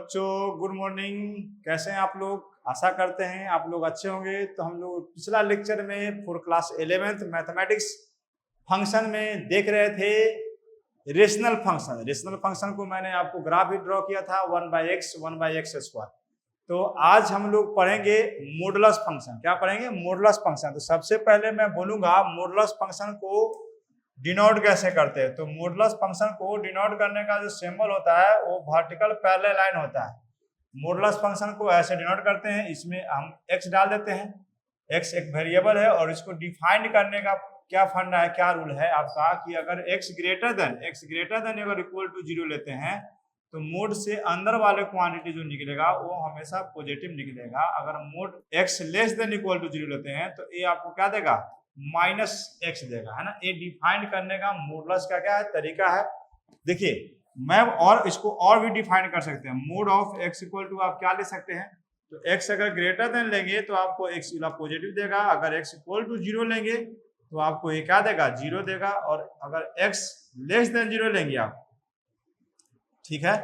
बच्चों, good morning. कैसे हैं आप लोग? आशा करते हैं आप लोग अच्छे होंगे। तो हम लोग पिछला लेक्चर में for class 11th mathematics function में देख रहे थे रेशनल फंक्शन। रेशनल फंक्शन को मैंने आपको ग्राफ भी ड्रॉ किया था 1/x स्क्वायर। तो आज हम लोग पढ़ेंगे मॉडुलस फंक्शन। क्या पढ़ेंगे? Modulus function. तो सबसे पहले मैं बोलूंगा मॉडुलस फंक्शन को डिनोट कैसे करते हैं। तो मॉडुलस फंक्शन को डिनोट करने का जो सिंबल होता है वो वर्टिकल पैरेलल लाइन होता है। मॉडुलस फंक्शन को ऐसे डिनोट करते हैं, इसमें हम x डाल देते हैं। x एक वेरिएबल है और इसको डिफाइन करने का क्या फंडा है, क्या रूल है आपका कि अगर x ग्रेटर देन अगर इक्वल टू 0 लेते हैं तो मोड से अंदर वाले क्वांटिटी जो निकलेगा वो हमेशा पॉजिटिव निकलेगा। अगर mod x less than equal to 0 लेते हैं तो ये आपको क्या देगा? -x देगा, है ना। ये डिफाइन करने का मॉडुलस का क्या है, तरीका है। देखिए मैं और इसको और भी डिफाइन कर सकते हैं। Mod of x equal to आप क्या ले सकते हैं, तो x अगर ग्रेटर देन लेंगे तो आपको x पॉजिटिव देगा। अगर x इक्वल टू 0 लेंगे तो आपको ये क्या देगा? 0 देगा। और अगर x लेस देन 0 लेंगे आप, ठीक है,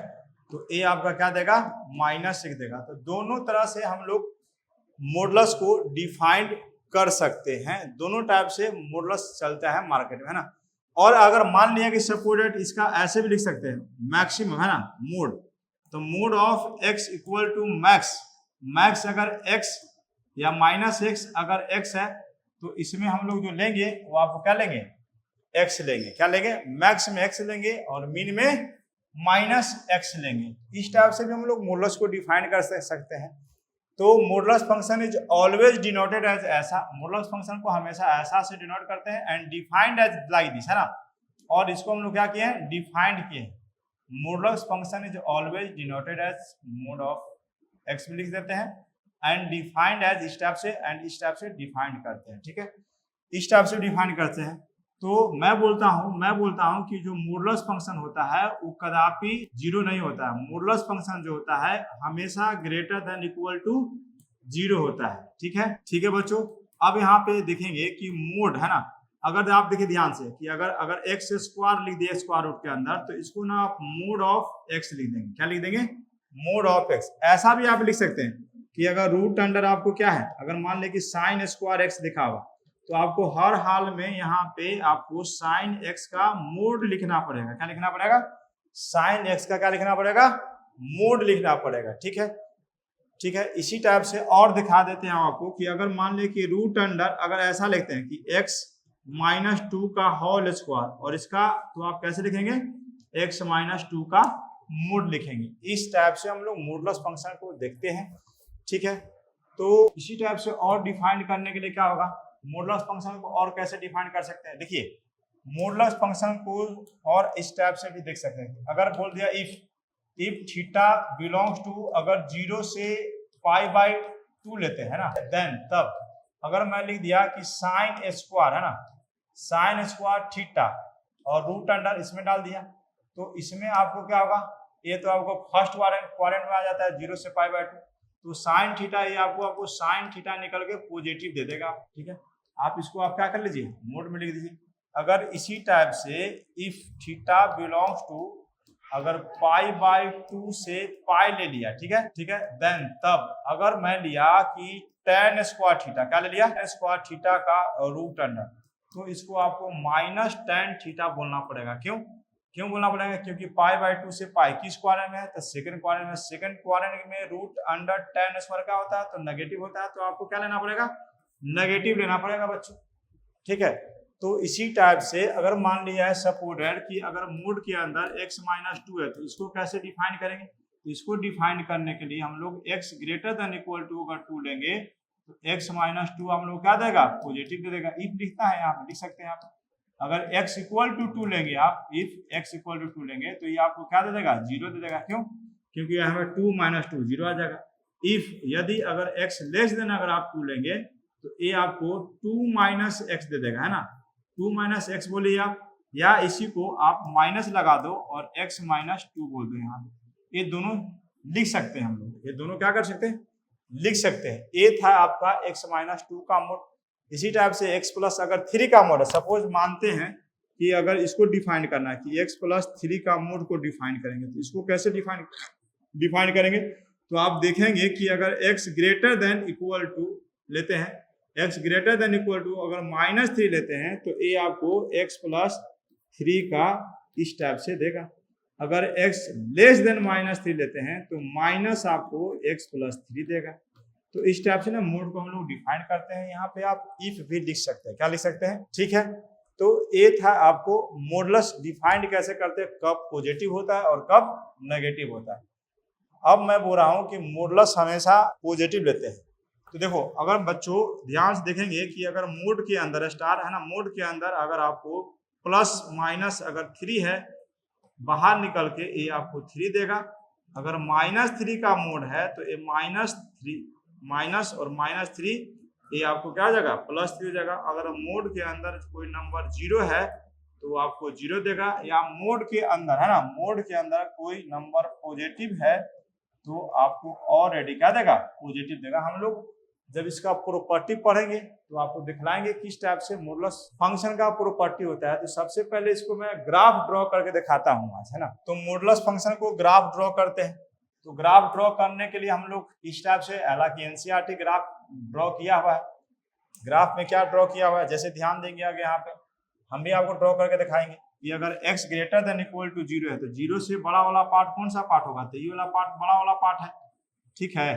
तो ये आपका क्या देगा? -6 देगा। तो दोनों तरह से हम लोग मॉडुलस को डिफाइंड कर सकते हैं। दोनों टाइप से मॉडुलस चलता है मार्केट में, है ना। और अगर मान लिया कि सपोर्टेड, इसका ऐसे भी लिख सकते हैं मैक्सिमम, है ना, मोड। तो mod of x equal to max अगर x या -x अगर x है तो इसमें हम लोग जो लेंगे वो आपको क्या लेंगे? x लेंगे। क्या लेंगे? मैक्स में x लेंगे और मिन में -x लेंगे। इस टाइप से भी हम लोग मॉडुलस को डिफाइन कर सकते हैं। तो modulus function is always denoted as ऐसा। मॉडुलस फंक्शन को हमेशा ऐसा से डिनोट करते हैं and defined as like this, है ना। और इसको हम लोग क्या किए हैं? डिफाइंड किए। Modulus function is always denoted as mod of x भी लिख देते हैं एंड डिफाइंड एज इस टाइप से, एंड इस टाइप से डिफाइंड करते हैं, ठीक है। इस टाइप से डिफाइन करते हैं। तो मैं बोलता हूं कि जो मॉडुलस फंक्शन होता है वो कदापि 0 नहीं होता है। मॉडुलस फंक्शन जो होता है हमेशा ग्रेटर देन इक्वल टू 0 होता है, ठीक है बच्चों। अब यहाँ पे देखेंगे कि मोड, है ना, अगर आप देखिए ध्यान से कि अगर x स्क्वायर लिख दिए स्क्वायर रूट के अंदर तो इसको ना आप मोड ऑफ x लिख देंगे। क्या लिख देंगे? Mode of x। ऐसा भी आप लिख सकते हैं कि अगर रूट अंडर आपको क्या है, अगर मान ले कि साइन स्क्वायर x लिखा हुआ तो आपको हर हाल में यहाँ पे आपको साइन x का मोड लिखना पड़ेगा। क्या लिखना पड़ेगा? साइन x का क्या लिखना पड़ेगा? मोड लिखना पड़ेगा, ठीक है। इसी टाइप से और दिखा देते हैं आपको कि अगर मान ले कि रूट अंडर अगर ऐसा लिखते हैं कि x -2 का होल स्क्वायर, और इसका तो आप कैसे लिखेंगे? x -2 का मोड लिखेंगे। इस टाइप से हम लोग मॉडुलस फंक्शन को देखते हैं, ठीक है। तो इसी टाइप से और डिफाइन करने के लिए क्या होगा, मॉडुलस फंक्शन को और कैसे डिफाइन कर सकते हैं। देखिए मॉडुलस फंक्शन को और इस टाइप से भी देख सकते हैं। अगर बोल दिया इफ थीटा बिलोंग्स टू, अगर 0 से π/2 लेते हैं ना, देन तब अगर मैं लिख दिया कि साइन स्क्वायर, है ना, साइन स्क्वायर थीटा और रूट अंडर इसमें डाल दिया तो इसमें आपको क्या होगा? ये तो आपको फर्स्ट क्वाड्रेंट में आ जाता है 0 से π/2। तो साइन थीटा ये आपको साइन थीटा निकल के पॉजिटिव दे देगा, ठीक है। आप इसको आप क्या कर लीजिए? मोड में लिख दीजिए। अगर इसी टाइप से इफ थीटा बिलोंग्स टू, अगर π/2 से पाई ले लिया, ठीक है, देन तब अगर मैं लिया कि tan स्क्वायर थीटा, क्या ले लिया? स्क्वायर थीटा का रूट अंडर, तो इसको आपको -tan थीटा बोलना पड़ेगा। क्यों बोलना पड़ेगा? क्योंकि π/2 से पाई किस क्वाड्रेंट में है? तो सेकंड क्वाड्रेंट में रूट अंडर tan स्क्वायर का होता है तो नेगेटिव होता है। तो आपको क्या लेना पड़ेगा? नेगेटिव लेना पड़ेगा बच्चों, ठीक है। तो इसी टाइप से अगर मान लिया है सपोर्टेड कि अगर मोड के अंदर x -2 है तो इसको कैसे डिफाइन करेंगे? तो इसको डिफाइन करने के लिए हम लोग x greater than equal to अगर 2 लेंगे तो x -2 हम लोग क्या देगा? पॉजिटिव दे देगा। इफ लिखता है यहाँ पे लिख सकते हैं आप। अगर x इक्वल टू 2 लेंगे आप, इफ x इक्वल टू 2 लेंगे तो ये आपको क्या दे देगा? 0 दे देगा। क्योंकि यहाँ पे 2 - 2 0 आ जाएगा। इफ यदि अगर x लेस देन अगर आप 2 लेंगे तो ये आपको 2 - x दे देगा, है ना। 2 - x बोलिए आप, या इसी को आप माइनस लगा दो और x -2 बोल दो। यहाँ ये दोनों लिख सकते हैं हम लोग। ये दोनों क्या कर सकते हैं? लिख सकते हैं। ये था आपका x -2 का मोड। इसी टाइप से x प्लस अगर 3 का मोड है, सपोज मानते हैं कि अगर इसको डिफाइन करना है कि x + 3 का मोड को डिफाइन करेंगे तो इसको कैसे डिफाइन डिफाइन करेंगे तो आप देखेंगे कि अगर x greater than equal to लेते हैं, x greater than equal to अगर -3 लेते हैं तो ये आपको x+3 का इस टाइप से देगा। अगर x लेस देन -3 लेते हैं तो माइनस आपको x+3 देगा। तो इस टाइप से ना मोड को हम लोग डिफाइन करते हैं। यहाँ पे आप इफ भी लिख सकते हैं, क्या लिख सकते हैं, ठीक है। तो ये था आपको मॉडुलस डिफाइंड कैसे करते हैं, कब पॉजिटिव होता है और कब नेगेटिव होता है। अब मैं बोल रहा हूँ कि मॉडुलस हमेशा पॉजिटिव लेते हैं। तो देखो अगर बच्चों ध्यान से देखेंगे कि अगर मोड के अंदर स्टार है ना, मोड के अंदर अगर आपको प्लस माइनस अगर 3 है, बाहर निकल के ये आपको 3 देगा। अगर -3 का मोड है तो ये -3 माइनस और -3 ये आपको क्या देगा, +3 देगा। अगर मोड के अंदर कोई नंबर 0 है तो आपको 0 देगा, या मोड के अंदर है ना, मोड के अंदर कोई नंबर पॉजिटिव है तो आपको ऑलरेडी क्या देगा, पॉजिटिव देगा। हम लोग जब इसका प्रॉपर्टी पढ़ेंगे तो आपको दिखलाएंगे किस टाइप से मॉडुलस फंक्शन का प्रॉपर्टी होता है। तो सबसे पहले इसको मैं ग्राफ ड्रॉ करके दिखाता हूँ आज, है ना। तो मॉडुलस फंक्शन को ग्राफ ड्रॉ करते हैं। तो ग्राफ ड्रॉ करने के लिए हम लोग इस टाइप से, हालांकि एनसीईआरटी ग्राफ ड्रॉ किया हुआ है। ग्राफ में क्या ड्रॉ किया हुआ है, जैसे ध्यान देंगे आगे यहाँ पे हम भी आपको ड्रॉ करके दिखाएंगे कि अगर x greater than equal to 0 है तो 0 से बड़ा वाला पार्ट कौन सा पार्ट होगा, तो ये वाला पार्ट बड़ा वाला पार्ट है, ठीक है।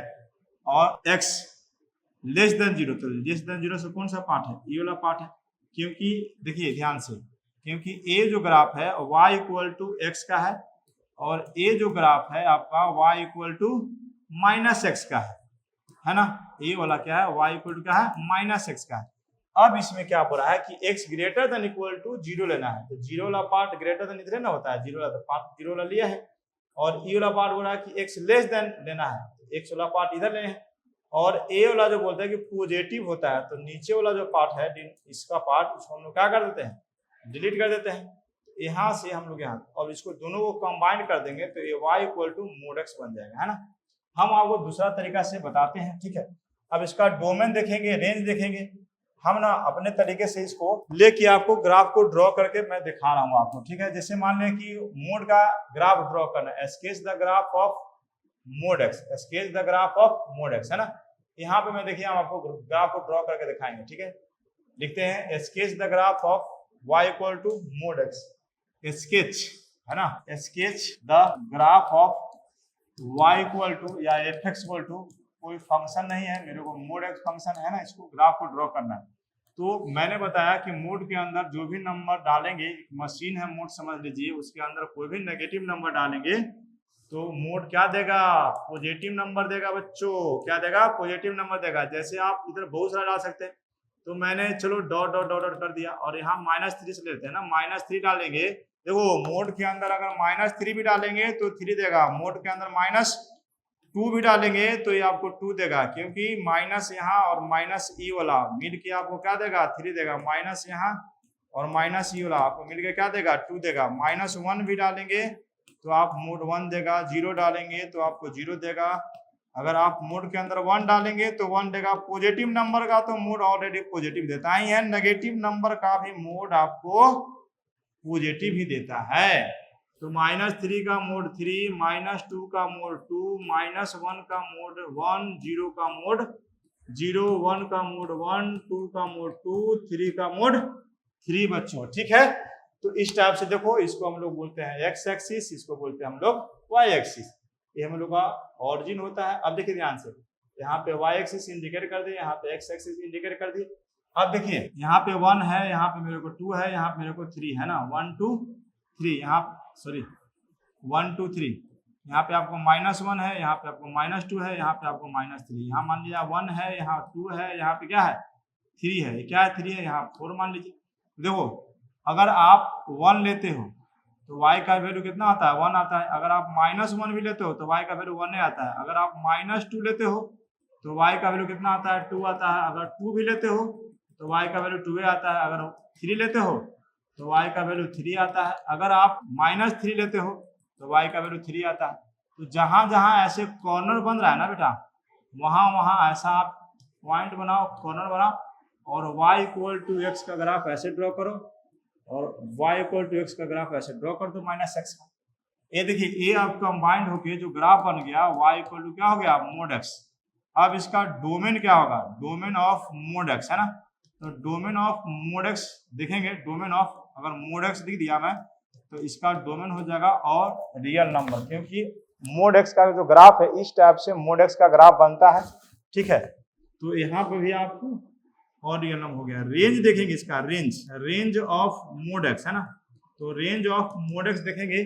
और x लेस देन 0 तो लेस देन 0 से कौन सा पार्ट है, ये वाला पार्ट है। क्योंकि देखिए ध्यान से, क्योंकि ये जो ग्राफ है y इक्वल टू x का है और ये जो ग्राफ है आपका y इक्वल टू -x का है ना। ये वाला क्या है, y इक्वल टू क्या है, -x का है। अब इसमें क्या बोल रहा है कि x greater than equal to 0 लेना है, तो 0 वाला पार्ट ग्रेटर देन इधर ना होता है, 0 वाला पार्ट 0 वाला लिया है। और ये वाला पार्ट बोल रहा है कि x लेस देन लेना है, तो x वाला पार्ट इधर लेना है। और a वाला जो बोलता है कि पॉजिटिव होता है, तो नीचे वाला जो पार्ट है इसका पार्ट, उसको हम लोग क्या कर देते हैं, डिलीट कर देते हैं। यहाँ से हम लोग यहाँ, और इसको दोनों को कंबाइन कर देंगे तो ये y equal to mod x बन जाएगा, है ना। हम आपको दूसरा तरीका से बताते हैं, ठीक है। अब इसका डोमेन देखेंगे, रेंज देखेंगे। हम ना अपने तरीके से इसको लेके आपको ग्राफ को ड्रॉ करके मैं दिखा रहा हूँ आपको, ठीक है। जैसे मान लें कि मोड का ग्राफ ड्रॉ करना है, sketch the graph of mode x, sketch the graph of mode x, है ना। यहाँ पे मैं देखिए हम आपको ग्राफ को ड्रॉ करके दिखाएंगे, ठीक है। लिखते हैं sketch the graph of y equal to mod x, sketch, है ना, sketch the graph of y equal to या f(x) इक्वल टू कोई फंक्शन नहीं है, मेरे को मोड एक्स फंक्शन है ना, इसको ग्राफ को ड्रॉ करना है। तो मैंने बताया कि मोड के अंदर जो भी नंबर डालेंगे, मशीन है मोड समझ लीजिए, उसके अंदर कोई भी नेगेटिव नंबर डालेंगे तो मोड क्या देगा, पॉजिटिव नंबर देगा बच्चों। क्या देगा, पॉजिटिव नंबर देगा। जैसे आप इधर बहुत सारा डाल सकते हैं, तो मैंने चलो डॉट डॉट डॉट डॉट कर दिया, और यहाँ -3 से लेते हैं ना, -3 डालेंगे। देखो मोड के अंदर अगर -3 भी डालेंगे तो 3 देगा, मोड के अंदर -2 भी डालेंगे तो ये आपको 2 देगा, क्योंकि माइनस यहाँ और माइनस ई वाला मिल के आपको क्या देगा, 3 देगा। माइनस यहाँ और माइनस ई वाला आपको मिल के क्या देगा, 2 देगा। -1 भी डालेंगे तो आप मोड 1 देगा, 0 डालेंगे तो आपको 0 देगा। अगर आप मोड के अंदर 1 डालेंगे तो 1 देगा। पॉजिटिव नंबर का तो मोड ऑलरेडी पॉजिटिव देता ही है, नेगेटिव नंबर का भी मोड आपको पॉजिटिव ही देता है। तो -3 का मोड 3, -2 का मोड 2, -1 का मोड 1, 0 का मोड 0, 1 का मोड 1, 2 का मोड 2, 3 का मोड 3 बच्चों, ठीक है। तो इस टाइप से देखो, इसको हम लोग बोलते हैं x एक्सिस, इसको बोलते हैं हम लोग y एक्सिस। ये हम लोग का ऑरिजिन होता है। अब देखिए ध्यान से, यहाँ पे y एक्सिस इंडिकेट कर दिए, यहाँ पे x एक्सिस इंडिकेट कर दिए। अब देखिए यहाँ पे 1 है, यहाँ पे मेरे को 2 है, यहाँ पे मेरे को 3 है ना, 1 2 3, यहाँ सॉरी 1 2 3, यहाँ पे आपको -1 है, यहाँ पे आपको -2 है, यहाँ पे आपको -3, यहाँ मान लीजिए 1 है, यहाँ 2 है, यहाँ पे क्या है 3 है, क्या है 3 है, यहाँ 4 मान लीजिए। देखो अगर आप 1 लेते हो तो y का वैल्यू कितना आता है, 1 आता है। अगर आप -1 भी लेते हो तो y का वैल्यू 1 आता है। अगर आप -2 लेते हो तो y का वैल्यू कितना आता है, 2 आता है। अगर 2 भी लेते हो तो y का वैल्यू 2 आता है। अगर 3 लेते हो तो y का वैल्यू 3 आता है। अगर आप -3 लेते हो तो y का वैल्यू 3 आता है। तो जहां जहां ऐसे कॉर्नर बन रहा है ना बेटा, वहां वहां ऐसा आप पॉइंट बनाओ, कॉर्नर बनाओ, और y इक्वल टू x का ग्राफ ऐसे ड्रॉ करो, और y इक्वल टू x का ग्राफ ऐसे ड्रॉ कर दो -x का। ये देखिए ये आप कंबाइंड होके जो ग्राफ बन गया y इक्वल टू क्या हो गया मोड x। अब इसका डोमेन क्या होगा, डोमेन ऑफ मोड x है ना। तो डोमेन ऑफ मोड x देखेंगे, डोमेन ऑफ अगर मोड x लिख दिया मैं तो इसका डोमेन हो जाएगा और रियल नंबर, क्योंकि मोड x का जो ग्राफ है इस टाइप से मोड x का ग्राफ बनता है, ठीक है। तो यहाँ पर भी आपको और रियल नंबर हो गया। रेंज देखेंगे इसका, रेंज ऑफ मोड x है ना। तो रेंज ऑफ मोड x देखेंगे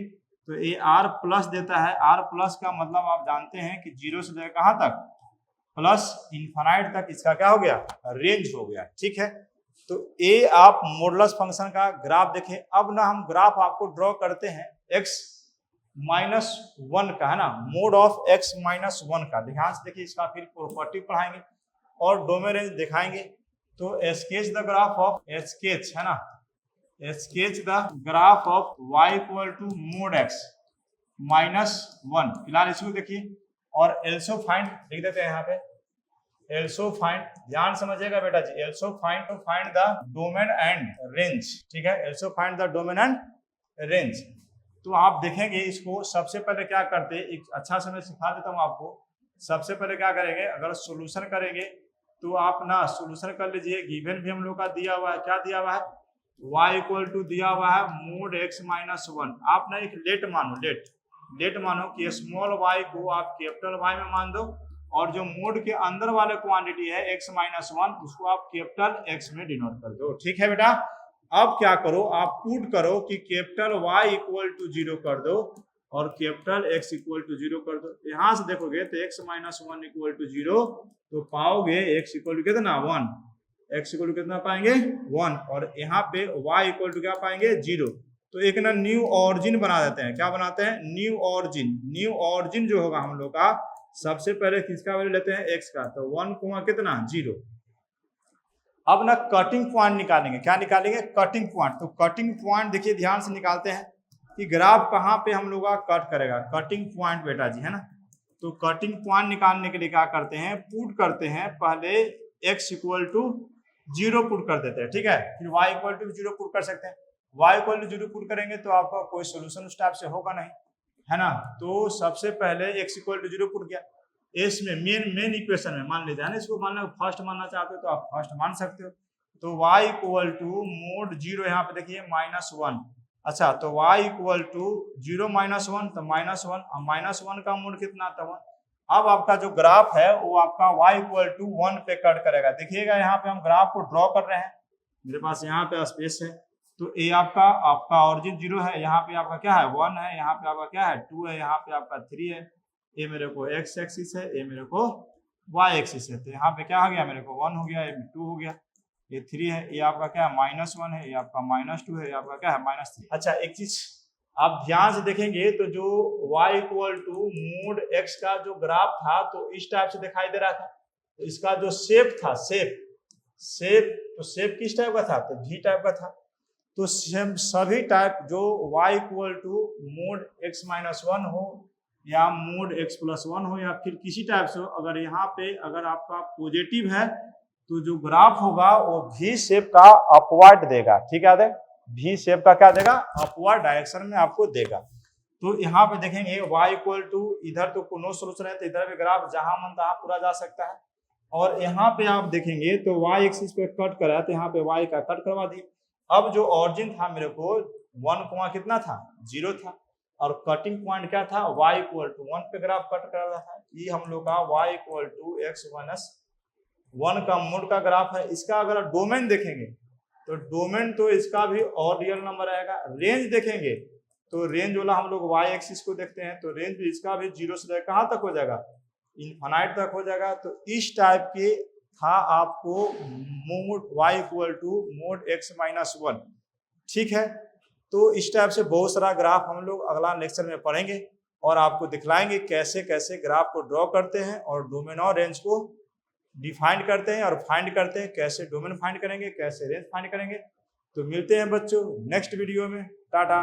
तो ये r प्लस देता है। r प्लस का मतलब आप जानते हैं कि 0 से लेकर कहाँ तक, प्लस इन्फिनाइट तक इसका क्या हो गया, रेंज हो गया, ठीक है। तो ये आप मॉडुलस फंक्शन का ग्राफ देखें। अब ना हम ग्राफ आपको ड्रॉ करते हैं x -1 का है ना, मोड ऑफ x -1 का। ध्यान से देखिए, इसका फिर प्रॉपर्टी पढ़ाएंगे और डोमेन रेंज दिखाएंगे। तो sketch the graph of, sketch है ना, sketch the graph of y equal to mod x -1। फिलहाल इसको देखिए और एल्सो फाइंड लिख देते हैं यहाँ पे, एल्सो फाइंड, ध्यान समझिएगा बेटा जी, also find to find the domain and range, ठीक है। Also find the domain and range. तो आप देखेंगे इसको, सबसे पहले क्या करते हैं, एक अच्छा से मैं सिखा देता हूँ आपको। सबसे पहले क्या करेंगे, अगर सोल्यूशन करेंगे तो आप ना सोल्यूशन कर लीजिए। गिवन भी हम लोग का दिया हुआ है, क्या दिया हुआ है, y इक्वल टू दिया हुआ है मोड x -1। आप ना एक लेट मानो, लेट मानो कि स्मॉल y को आप कैपिटल Y में मान दो और जो मोड के अंदर वाले क्वांटिटी है x -1 उसको आप कैपिटल X में डिनोट कर दो, ठीक है बेटा। अब क्या करो, आप पुट करो कि कैपिटल Y इक्वल टू 0 कर दो और कैपिटल X इक्वल टू 0 कर दो। यहां से देखोगे तो x -1 इक्वल टू 0 तो पाओगे x इक्वल टू कितना 1, x इक्वल टू कितना पाएंगे 1, और यहाँ पे y इक्वल टू क्या पाएंगे 0। तो एक ना न्यू ऑरिजिन बना देते हैं, क्या बनाते हैं, न्यू ऑरिजिन। न्यू ऑरिजिन जो होगा हम लोग का, सबसे पहले किसका वैल्यू लेते हैं x का, तो 1 कितना 0। अब ना कटिंग पॉइंट निकालेंगे, क्या निकालेंगे, कटिंग पॉइंट। तो कटिंग पॉइंट देखिए ध्यान से निकालते हैं कि ग्राफ कहाँ पे हम लोग का कट करेगा, कटिंग पॉइंट बेटा जी है ना। तो कटिंग पॉइंट निकालने के लिए क्या करते हैं, पुट करते हैं, पहले x इक्वल टू 0 पुट कर देते हैं, ठीक है। फिर y इक्वल टू 0 पुट कर सकते हैं। y इक्वल टू 0 पुट करेंगे तो आपका कोई सोल्यूशन उस टाइप से होगा नहीं, है ना। तो सबसे पहले x इक्वल टू 0 पुट किया, इसमें मेन इक्वेशन में मान लीजिए ना, इसको मान लो फर्स्ट मानना चाहते हो तो आप फर्स्ट मान सकते हो। तो y इक्वल टू मोड 0, यहाँ पे देखिए -1। अच्छा, तो y इक्वल टू 0 -1 तो -1, -1 का मोड कितना था 1। अब आपका जो ग्राफ है वो आपका y इक्वल टू 1 पे कट करेगा। देखिएगा यहाँ पे हम ग्राफ को ड्रॉ कर रहे हैं, मेरे पास यहाँ पे स्पेस है। तो ये आपका ऑरिजिन 0 है, यहाँ पे आपका क्या है 1 है, यहाँ पे आपका क्या है 2 है, यहाँ पे आपका 3 है। ये मेरे को x एक्सिस है, ये मेरे को y एक्सिस है। तो यहाँ पे क्या हो गया, मेरे को 1 हो गया, ये 2 हो गया, ये 3 है, ये आपका क्या है -1 है, ये आपका -2 है, ये आपका क्या है -3। अच्छा, एक चीज आप ध्यान से देखेंगे तो जो y equal to mod x का जो ग्राफ था तो इस टाइप से दिखाई दे रहा था। तो इसका जो शेप था, शेप किस टाइप का था, तो v टाइप का था। तो सभी टाइप जो y equal to mod x -1 हो या मोड x+1 हो या फिर किसी टाइप से हो, अगर यहाँ पे अगर आपका पॉजिटिव है तो जो ग्राफ होगा वो v शेप का अपवर्ड देगा, ठीक है। v शेप का क्या देगा, अपवर्ड डायरेक्शन में आपको देगा। तो यहाँ पे देखेंगे y इक्वल टू, इधर तो कोनो सोल्यूशन है तो इधर भी ग्राफ जहां मन तहां पूरा जा सकता है। और यहाँ पे आप देखेंगे तो y एक्सिस पे कट करा तो यहाँ पे y का कट करवा दिए। अब जो ऑरिजिन था मेरे को 1 कितना था 0 था, और कटिंग पॉइंट क्या था y इक्वल टू 1 पे ग्राफ कट कर रहा था। ये हम लोग का y इक्वल टू x-1 का मोड का ग्राफ है। इसका अगर डोमेन देखेंगे तो डोमेन तो इसका भी और रियल नंबर आएगा। रेंज देखेंगे तो रेंज वाला हम लोग y एक्सिस को देखते हैं, तो रेंज भी इसका भी 0 से लेकर कहाँ तक हो जाएगा, इनफाइनाइट तक हो जाएगा। तो इस टाइप के था आपको mod y equal to mod x-1, ठीक है। तो इस टाइप से बहुत सारा ग्राफ हम लोग अगला लेक्चर में पढ़ेंगे और आपको दिखलाएंगे कैसे कैसे ग्राफ को ड्रॉ करते हैं और डोमेन और रेंज को डिफाइन करते हैं और फाइंड करते हैं, कैसे डोमेन फाइंड करेंगे, कैसे रेंज फाइंड करेंगे। तो मिलते हैं बच्चों नेक्स्ट वीडियो में, टाटा।